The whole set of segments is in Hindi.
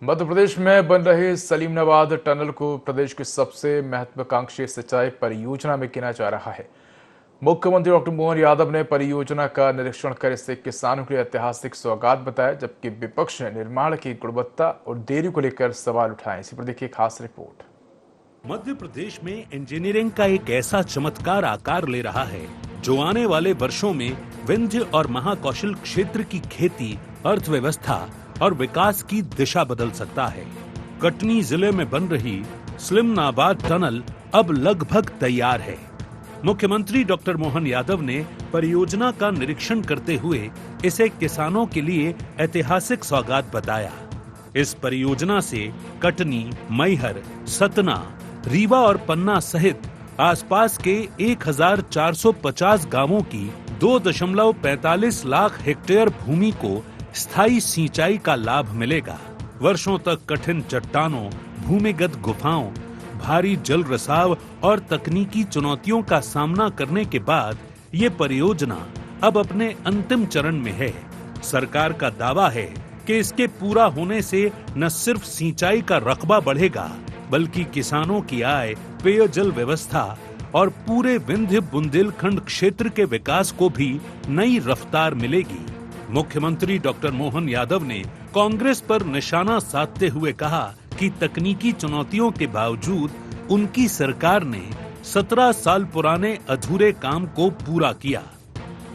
मध्य प्रदेश में बन रहे सलीमनाबाद टनल को प्रदेश की सबसे महत्वाकांक्षी सिंचाई परियोजना में गिना जा रहा है। मुख्यमंत्री डॉक्टर मोहन यादव ने परियोजना का निरीक्षण कर इसे किसानों के लिए ऐतिहासिक सौगात बताया, जबकि विपक्ष ने निर्माण की गुणवत्ता और देरी को लेकर सवाल उठाए। इसी पर देखिए खास रिपोर्ट। मध्य प्रदेश में इंजीनियरिंग का एक ऐसा चमत्कार आकार ले रहा है जो आने वाले वर्षों में विंध्य और महाकौशल क्षेत्र की खेती, अर्थव्यवस्था और विकास की दिशा बदल सकता है। कटनी जिले में बन रही सलीमनाबाद टनल अब लगभग तैयार है। मुख्यमंत्री डॉक्टर मोहन यादव ने परियोजना का निरीक्षण करते हुए इसे किसानों के लिए ऐतिहासिक सौगात बताया। इस परियोजना से कटनी, मैहर, सतना, रीवा और पन्ना सहित आसपास के 1450 गांवों की 2.45 लाख हेक्टेयर भूमि को स्थायी सिंचाई का लाभ मिलेगा। वर्षों तक कठिन चट्टानों, भूमिगत गुफाओं, भारी जल रिसाव और तकनीकी चुनौतियों का सामना करने के बाद ये परियोजना अब अपने अंतिम चरण में है। सरकार का दावा है कि इसके पूरा होने से न सिर्फ सिंचाई का रकबा बढ़ेगा, बल्कि किसानों की आय, पेयजल व्यवस्था और पूरे विंध्य बुंदेलखंड क्षेत्र के विकास को भी नई रफ्तार मिलेगी। मुख्यमंत्री डॉक्टर मोहन यादव ने कांग्रेस पर निशाना साधते हुए कहा कि तकनीकी चुनौतियों के बावजूद उनकी सरकार ने 17 साल पुराने अधूरे काम को पूरा किया।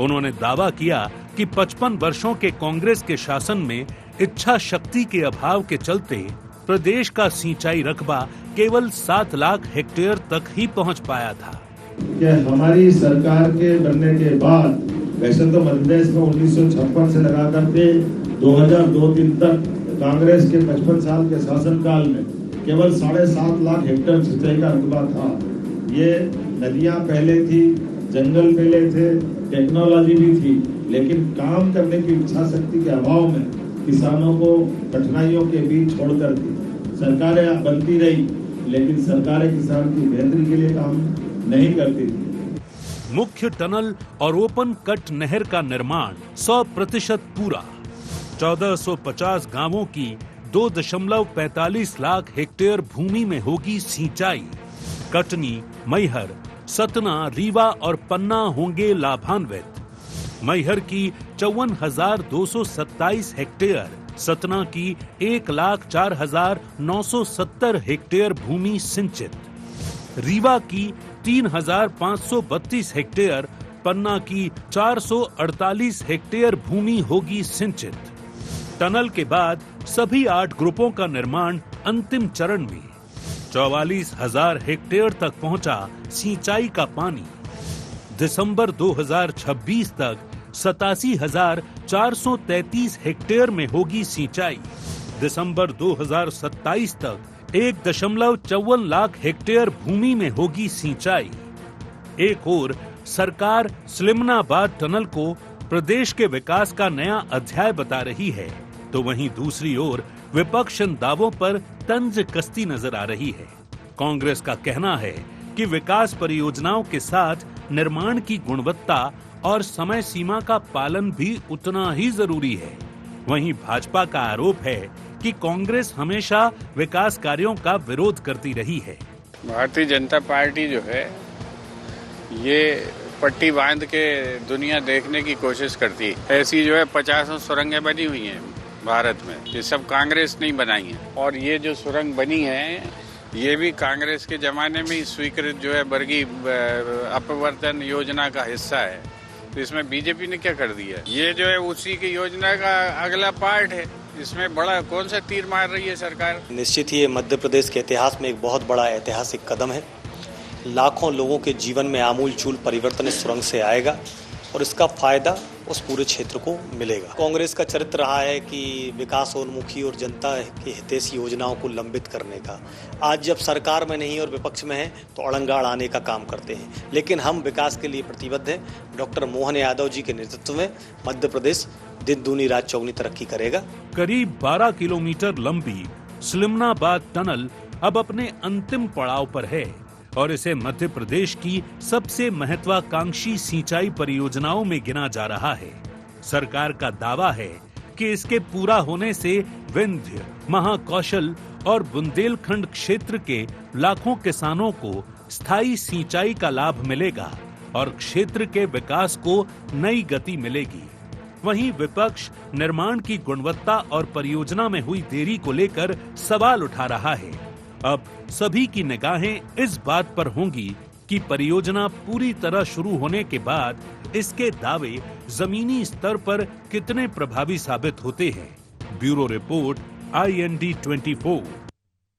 उन्होंने दावा किया कि 55 वर्षों के कांग्रेस के शासन में इच्छा शक्ति के अभाव के चलते प्रदेश का सिंचाई रकबा केवल 7 लाख हेक्टेयर तक ही पहुंच पाया था। क्या हमारी सरकार के बनने के बाद, वैसे तो मध्य प्रदेश में 1956 से लगा करके 2002-3 तक कांग्रेस के 55 साल के शासनकाल में केवल 7.5 लाख हेक्टेयर सिंचाई का रकबा था। ये नदियां पहले थी, जंगल पहले थे, टेक्नोलॉजी भी थी, लेकिन काम करने की इच्छा शक्ति के अभाव में किसानों को कठिनाइयों के बीच छोड़कर दी। सरकारें बनती रही, लेकिन सरकारें किसान की बेहतरी के लिए काम नहीं करती थी। मुख्य टनल और ओपन कट नहर का निर्माण 100% पूरा। 1450 गांवों की 2.45 लाख हेक्टेयर भूमि में होगी सिंचाई। कटनी, मैहर, सतना, रीवा और पन्ना होंगे लाभान्वित। मैहर की 54,227 हेक्टेयर, सतना की 1,04,970 हेक्टेयर भूमि सिंचित, रीवा की 3,532 हेक्टेयर, पन्ना की 448 हेक्टेयर भूमि होगी सिंचित। टनल के बाद सभी 8 ग्रुपों का निर्माण अंतिम चरण में। 44,000 हेक्टेयर तक पहुंचा सिंचाई का पानी। दिसंबर 2026 तक 87,433 हेक्टेयर में होगी सिंचाई। दिसंबर 2027 तक 1.54 लाख हेक्टेयर भूमि में होगी सिंचाई। एक ओर सरकार सलीमनाबाद टनल को प्रदेश के विकास का नया अध्याय बता रही है, तो वहीं दूसरी ओर विपक्ष इन दावों पर तंज कसती नजर आ रही है। कांग्रेस का कहना है कि विकास परियोजनाओं के साथ निर्माण की गुणवत्ता और समय सीमा का पालन भी उतना ही जरूरी है। वहीं भाजपा का आरोप है कि कांग्रेस हमेशा विकास कार्यों का विरोध करती रही है। भारतीय जनता पार्टी जो है ये पट्टी बांध के दुनिया देखने की कोशिश करती है। ऐसी जो है 50 सुरंगें बनी हुई हैं भारत में, ये सब कांग्रेस नहीं बनाई है। और ये जो सुरंग बनी है ये भी कांग्रेस के जमाने में ही स्वीकृत जो है वर्गीय अपवर्तन योजना का हिस्सा है। तो इसमें बीजेपी ने क्या कर दिया? ये जो है उसी की योजना का अगला पार्ट है। इसमें बड़ा कौन सा तीर मार रही है सरकार? निश्चित ही ये मध्य प्रदेश के इतिहास में एक बहुत बड़ा ऐतिहासिक कदम है। लाखों लोगों के जीवन में आमूल-चूल परिवर्तन इस सुरंग से आएगा और इसका फायदा उस पूरे क्षेत्र को मिलेगा। कांग्रेस का चरित्र रहा है कि विकासोन्मुखी और जनता की हितैषी योजनाओं को लंबित करने का। आज जब सरकार में नहीं और विपक्ष में है तो अड़ंगाड़ आने का काम करते हैं, लेकिन हम विकास के लिए प्रतिबद्ध हैं। डॉक्टर मोहन यादव जी के नेतृत्व में मध्य प्रदेश दिन दूनी रात चौगुनी तरक्की करेगा। करीब 12 किलोमीटर लंबी सलीमनाबाद टनल अब अपने अंतिम पड़ाव पर है और इसे मध्य प्रदेश की सबसे महत्वाकांक्षी सिंचाई परियोजनाओं में गिना जा रहा है। सरकार का दावा है कि इसके पूरा होने से विंध्य, महाकौशल और बुंदेलखंड क्षेत्र के लाखों किसानों को स्थायी सिंचाई का लाभ मिलेगा और क्षेत्र के विकास को नई गति मिलेगी। वहीं विपक्ष निर्माण की गुणवत्ता और परियोजना में हुई देरी को लेकर सवाल उठा रहा है। अब सभी की निगाहें इस बात पर होंगी कि परियोजना पूरी तरह शुरू होने के बाद इसके दावे जमीनी स्तर पर कितने प्रभावी साबित होते हैं। Bureau report IND 24।